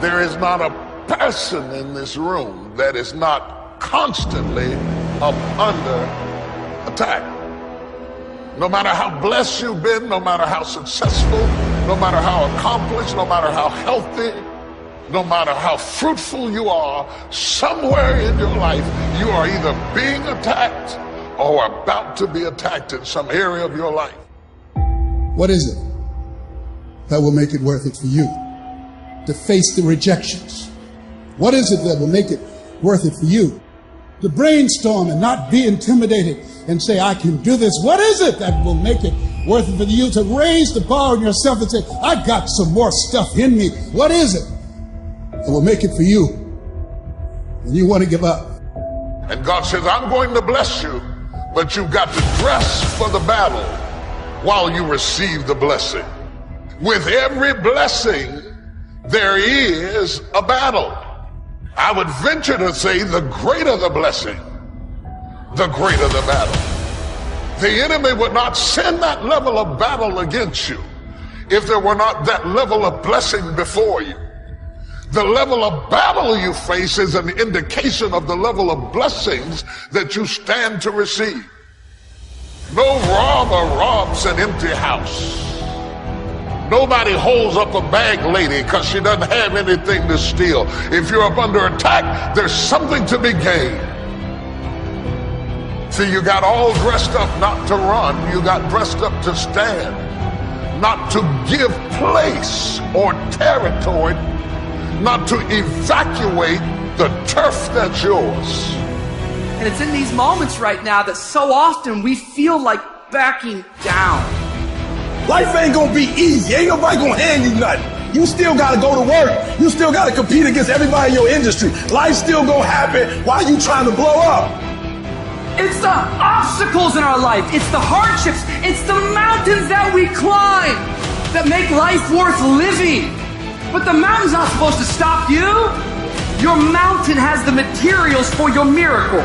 There is not a person in this room that is not constantly up under attack. No matter how blessed you've been, no matter how successful, no matter how accomplished, no matter how healthy, no matter how fruitful you are, somewhere in your life you are either being attacked or about to be attacked in some area of your life. What is it that will make it worth it for you to face the rejections? What is it that will make it worth it for you to brainstorm and not be intimidated and say, I can do this? What is it that will make it worth it for you to raise the bar on yourself and say, I got some more stuff in me? What is it that will make it for you when you want to give up? And God says, I'm going to bless you, but you've got to dress for the battle while you receive the blessing. With every blessing, there is a battle. I would venture to say the greater the blessing, the greater the battle. The enemy would not send that level of battle against you if there were not that level of blessing before you. The level of battle you face is an indication of the level of blessings that you stand to receive. No robber robs an empty house. Nobody holds up a bag lady because she doesn't have anything to steal. If you're up under attack, there's something to be gained. See, you got all dressed up not to run. You got dressed up to stand, not to give place or territory, not to evacuate the turf that's yours. And it's in these moments right now that so often we feel like backing down. Life ain't gonna be easy. Ain't nobody gonna hand you nothing. You still gotta go to work. You still gotta compete against everybody in your industry. Life's still gonna happen while you trying to blow up. It's the obstacles in our life. It's the hardships. It's the mountains that we climb that make life worth living. But the mountain's not supposed to stop you. Your mountain has the materials for your miracle.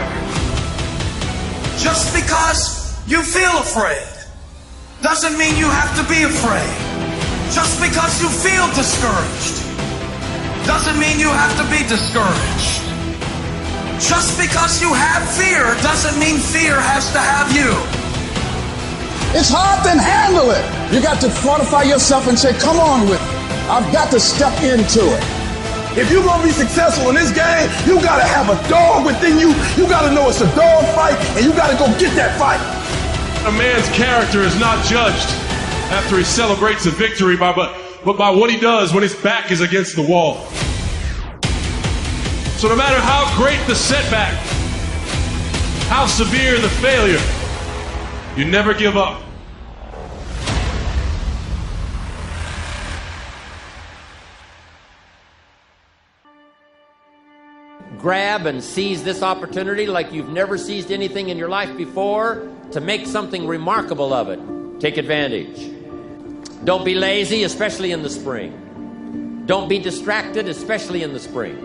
Just because you feel afraid doesn't mean you have to be afraid. Just because you feel discouraged doesn't mean you have to be discouraged. Just because you have fear doesn't mean fear has to have you. It's hard to handle it. You got to fortify yourself and say, come on with it. I've got to step into it. If you're going to be successful in this game, you got to have a dog within you. You got to know it's a dog fight, and you got to go get that fight. A man's character is not judged after he celebrates a victory, but by what he does when his back is against the wall. So no matter how great the setback, how severe the failure, you never give up. Grab and seize this opportunity like you've never seized anything in your life before to make something remarkable of it. Take advantage. Don't be lazy, especially in the spring. Don't be distracted, especially in the spring.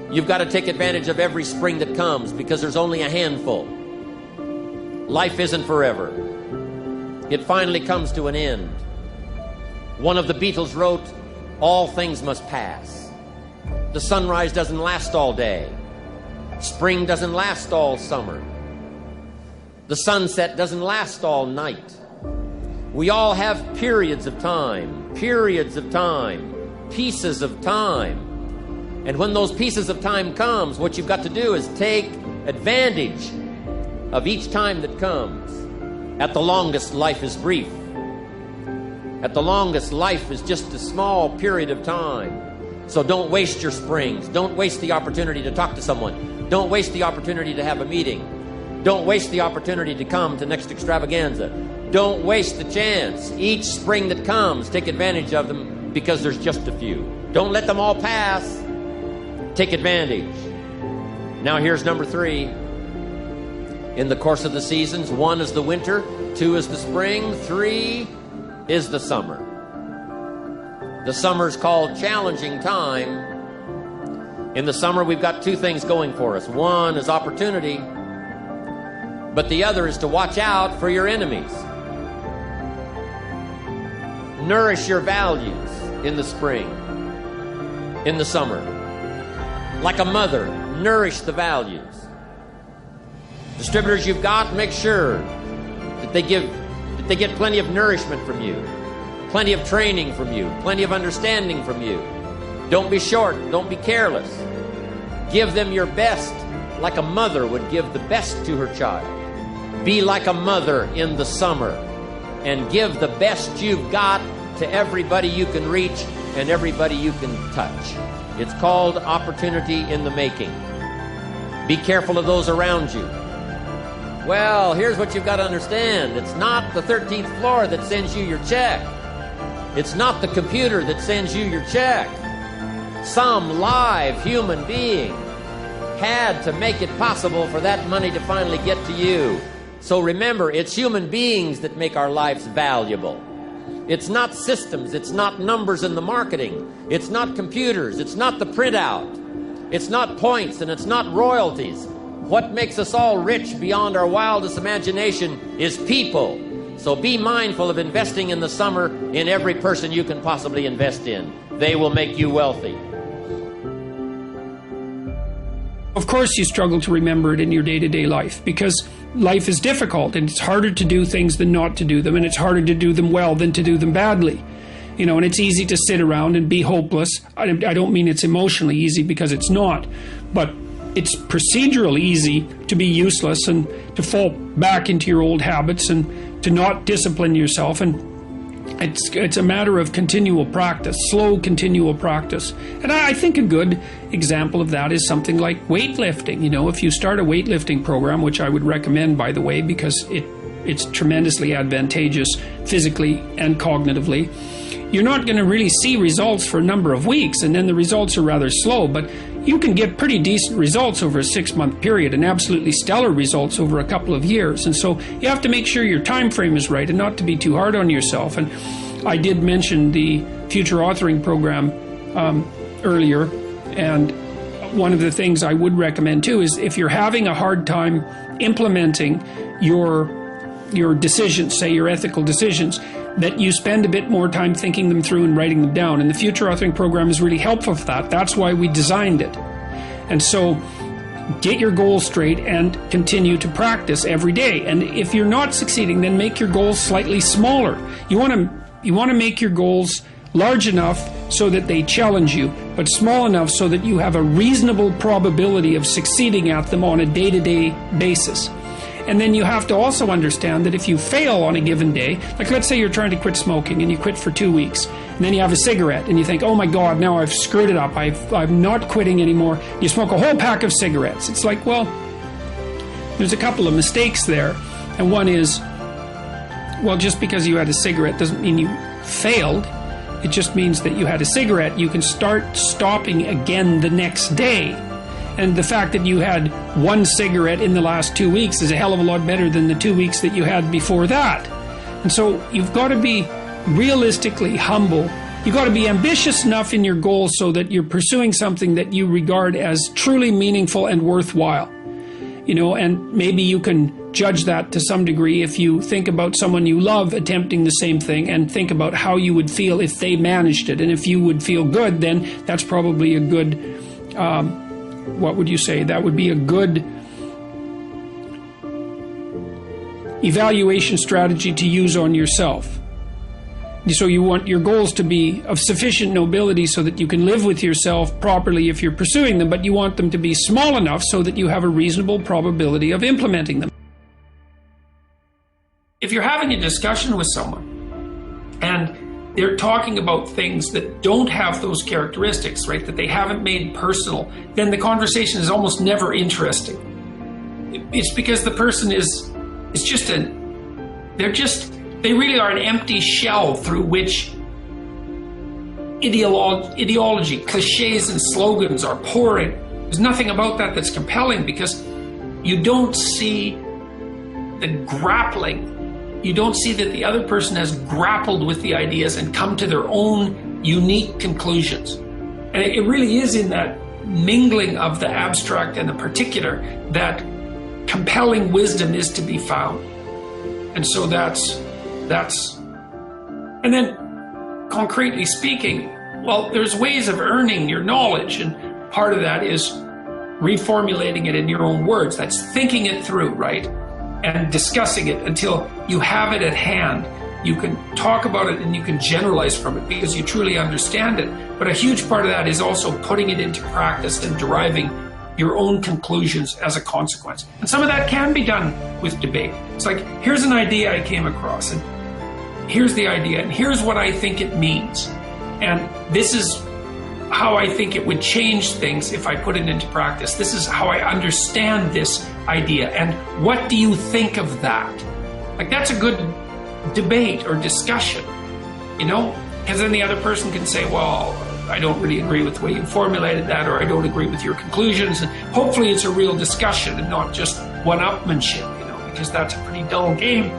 You've got to take advantage of every spring that comes because there's only a handful. Life isn't forever. It finally comes to an end. One of the Beatles wrote, all things must pass. The sunrise doesn't last all day. Spring doesn't last all summer. The sunset doesn't last all night. We all have periods of time, pieces of time. And when those pieces of time comes, what you've got to do is take advantage of each time that comes. At the longest, life is brief. At the longest, life is just a small period of time. So don't waste your springs. Don't waste the opportunity to talk to someone. Don't waste the opportunity to have a meeting. Don't waste the opportunity to come to next extravaganza. Don't waste the chance. Each spring that comes, take advantage of them because there's just a few. Don't let them all pass. Take advantage. Now here's number 3. In the course of the seasons, 1 is the winter, 2 is the spring, 3 is the summer. The summer's called challenging time. In the summer, we've got 2 things going for us. 1 is opportunity, but the other is to watch out for your enemies. Nourish your values in the spring. in the summer. Like a mother, nourish the values. Distributors you've got, make sure that they get plenty of nourishment from you, plenty of training from you, plenty of understanding from you. Don't be short, don't be careless. Give them your best, like a mother would give the best to her child. Be like a mother in the summer and give the best you've got to everybody you can reach and everybody you can touch. It's called opportunity in the making. Be careful of those around you. Well, here's what you've got to understand. It's not the 13th floor that sends you your check. It's not the computer that sends you your check. Some live human being had to make it possible for that money to finally get to you. So remember, it's human beings that make our lives valuable. It's not systems, it's not numbers in the marketing, it's not computers, it's not the printout, it's not points, and it's not royalties. What makes us all rich beyond our wildest imagination is people. So be mindful of investing in the summer in every person you can possibly invest in. They will make you wealthy. Of course you struggle to remember it in your day-to-day life, because life is difficult and it's harder to do things than not to do them, and it's harder to do them well than to do them badly. You know, and it's easy to sit around and be hopeless. I don't mean it's emotionally easy, because it's not, but it's procedurally easy to be useless and to fall back into your old habits and to not discipline yourself. And it's a matter of continual practice, slow continual practice. And I think a good example of that is something like weightlifting. You know, if you start a weightlifting program, which I would recommend, by the way, because it's tremendously advantageous physically and cognitively, you're not going to really see results for a number of weeks, and then the results are rather slow, but you can get pretty decent results over a 6-month period and absolutely stellar results over a couple of years. And so you have to make sure your time frame is right and not to be too hard on yourself. And I did mention the future authoring program earlier, and one of the things I would recommend too is if you're having a hard time implementing your decisions, say your ethical decisions, that you spend a bit more time thinking them through and writing them down. And the future authoring program is really helpful for that. That's why we designed it. And so get your goals straight and continue to practice every day. And if you're not succeeding, then make your goals slightly smaller. You want to make your goals large enough so that they challenge you, but small enough so that you have a reasonable probability of succeeding at them on a day-to-day basis. And then you have to also understand that if you fail on a given day, like let's say you're trying to quit smoking and you quit for 2 weeks, and then you have a cigarette and you think, oh my God, now I've screwed it up, I'm not quitting anymore. You smoke a whole pack of cigarettes. It's like, well, there's a couple of mistakes there. And one is, well, just because you had a cigarette doesn't mean you failed. It just means that you had a cigarette. You can start stopping again the next day. And the fact that you had 1 cigarette in the last 2 weeks is a hell of a lot better than the 2 weeks that you had before that. And so you've got to be realistically humble. You've got to be ambitious enough in your goals so that you're pursuing something that you regard as truly meaningful and worthwhile. You know, and maybe you can judge that to some degree if you think about someone you love attempting the same thing and think about how you would feel if they managed it. And if you would feel good, then that's probably a good what would you say? That would be a good evaluation strategy to use on yourself. So you want your goals to be of sufficient nobility so that you can live with yourself properly if you're pursuing them, but you want them to be small enough so that you have a reasonable probability of implementing them. If you're having a discussion with someone and they're talking about things that don't have those characteristics, right, that they haven't made personal, then the conversation is almost never interesting. It's because the person they really are an empty shell through which ideology, cliches and slogans are pouring. There's nothing about that that's compelling because you don't see the grappling. You don't see that the other person has grappled with the ideas and come to their own unique conclusions. And it really is in that mingling of the abstract and the particular that compelling wisdom is to be found. And so and then concretely speaking, Well, there's ways of earning your knowledge, and part of that is reformulating it in your own words. That's thinking it through, right? And discussing it until you have it at hand. You can talk about it and you can generalize from it because you truly understand it. But a huge part of that is also putting it into practice and deriving your own conclusions as a consequence. And some of that can be done with debate. It's like, here's an idea I came across, and here's the idea, and here's what I think it means. And this is how I think it would change things if I put it into practice. This is how I understand this idea. And what do you think of that? Like, that's a good debate or discussion, you know? Because then the other person can say, well, I don't really agree with the way you formulated that, or I don't agree with your conclusions. And hopefully it's a real discussion and not just one-upmanship, you know, because that's a pretty dull game.